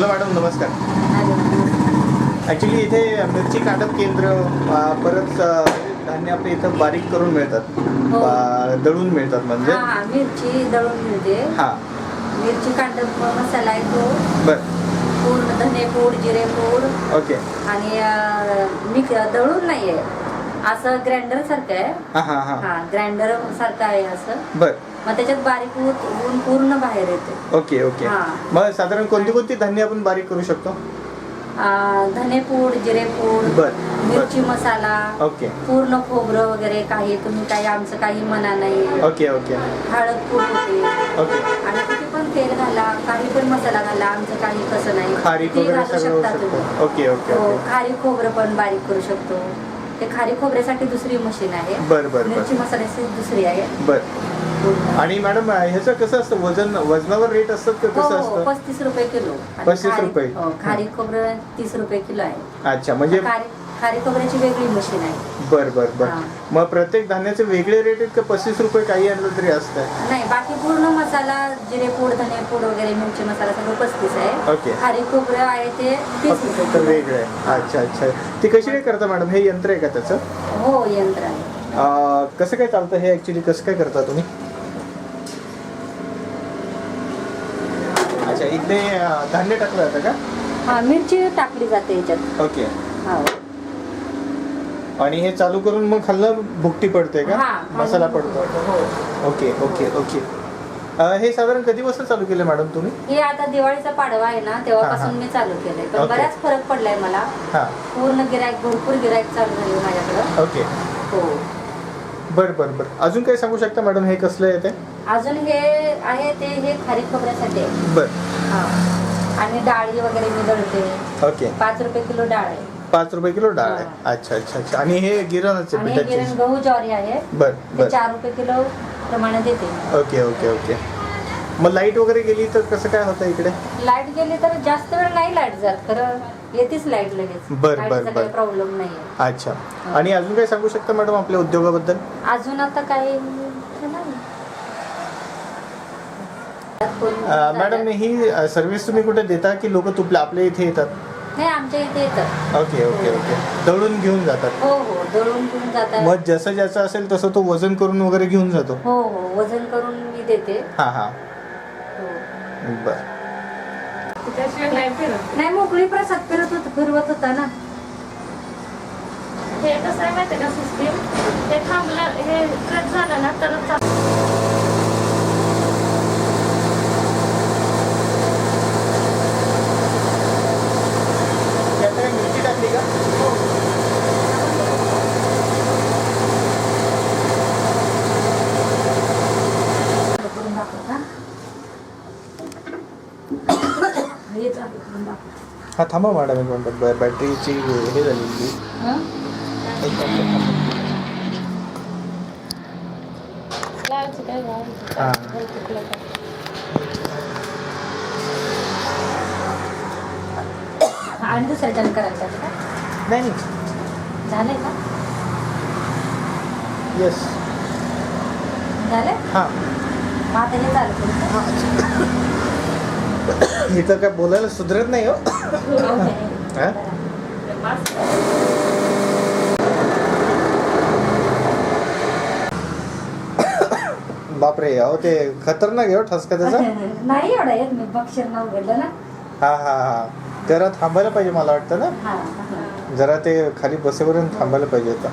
Hello madam, नमस्कार. Actually इथे मिरची काढप केंद्र, परत धान्य आपल्या इथं बारीक करून मिळतात, दळून मिळतात म्हणजे. मिरची दळून मिळते. हां, मिरची काढप मसाला आहे तो. बरं. पूर्ण धने पूड, जिरे पूड. ओके. आणि दळून नाही आहे, असं ग्राइंडर सारखं आहे. हां. ग्राइंडर सारखं आहे असं. बरं. मग त्याच्यात बारीक होऊन पूर्ण बाहेर येते. ओके. मग साधारण कोणती कोणती धान्य आपण बारीक करू शकतो? धने पूड, जिरे पूड, मिरची मसाला. ओके. पूर्ण खोबरं वगैरे काही, तुम्ही काही आमचं काही मना नाही. ओके. हळद पूड होते. ओके. आणि किती पण तेल घाला, काही पण मसाला घाला, आमचं काही कसं नाही. खारीक वगैरे सगळं होऊ शकतो. ओके. खारी खोबरं पण बारीक करू शकतो. ते खारी खोबऱ्यासाठी दुसरी मशीन आहे. बरं. मिरची मसाल्याची दुसरी आहे. बरं. आणि मॅडम ह्याचं कसं असतं, वजनावर रेट असतात का कसं असतं? 35 रुपये किलो. 35 रुपये. खारी खोबरं 30 रुपये किलो आहे. अच्छा, म्हणजे खारी खोबऱ्याची वेगळी मशीन आहे. बरं. मग प्रत्येक धान्याचे वेगळे रेट आहेत का 35 रुपये काही आणलं तरी असतं? नाही, बाकी पूर्ण मसाला, जिरे पूड, धने पूड वगैरे, मिरची मसाला सगळं 35 आहे. ओके. खारी खोबरं आहे ते 30 रुपये वेगळं आहे. अच्छा. ते कशी काय करता मॅडम? हे यंत्र आहे का त्याचं? हो, यंत्र आहे. कसं काय चालतं हे ऍक्च्युली? कसं काय करता तुम्ही? अच्छा, इकडे धान्य टाकलं जातं का? मिरची टाकली जाते याच्यात. ओके. आणि हे चालू करून मग खाल्लं भुकटी पडते का? मसाला पडतो. ओके. हे साधारण कधीपासून चालू केलं मॅडम तुम्ही? हे आता दिवाळीचा पाडवा आहे ना, तेव्हापासून मी चालू केलंय. पण बराच फरक पडलाय मला. पूर्ण भरपूर गिराईक चालू झाले माझ्याकडं. ओके. हो. बरं. अजून काही सांगू शकता मॅडम, हे कसलं आहे ते? अजून हे आहे ते, हे खारी खोबऱ्यासाठी आहे. बरं. आणि डाळी वगैरे मी दळते. ओके. 5 रुपये किलो डाळ आहे. 5 रुपये किलो डाळ आहे. अच्छा. आणि हे गिरणच आहे, आणि गिरण गहू ज्वारी आहे. बरं. 4 रुपये किलो प्रमाणे देते. ओके. मग लाईट वगैरे गेली तर कसं काय होतं इकडे? लाईट गेली तर जास्त वेळ नाही लाईट जात, खरं येतेच लाईट लगेच. बरं. काही प्रॉब्लेम नाही. अच्छा. आणि अजून काय सांगू शकता मॅडम आपल्या उद्योगाबद्दल? अजून आता काही नाही. मॅडम, ही सर्व्हिस तुम्ही कुठे देता की लोक आपल्या इथे येतात? नाही, आमच्या इथे येतात. ओके. दळून घेऊन जातात? हो, दळून घेऊन जातात. मग जसं ज्याचं असेल तसं तो वजन करून वगैरे घेऊन जातो? हो, वजन करून मी देते. हा. बर. नाही, मोकळी प्रसाद फिरवत होता ना. हे कसं आहे माहिती का सिस्टीम, हे थांबलं, हे कट झालं ना तरच मिरची टाकली का? हा, थांबा मॅडम, एक मिनिट. बॅटरीची हे झालेली. आणि दुसऱ्याच्यानं करायचं का? नाही. झालंय का? येस. झालंय. हां. मग आता हे चालू करू. हे तर काय बोलायला सुधरत नाही हो. बापरे, अहो ते खतरनाक आहे ठसका त्याचा. नाही एवढा येत, मी बक्षीर नाव घेतलं ना. हा. जरा थांबायला पाहिजे मला वाटतं ना. जरा ते खाली बसेपर्यंत थांबायला पाहिजे होतं.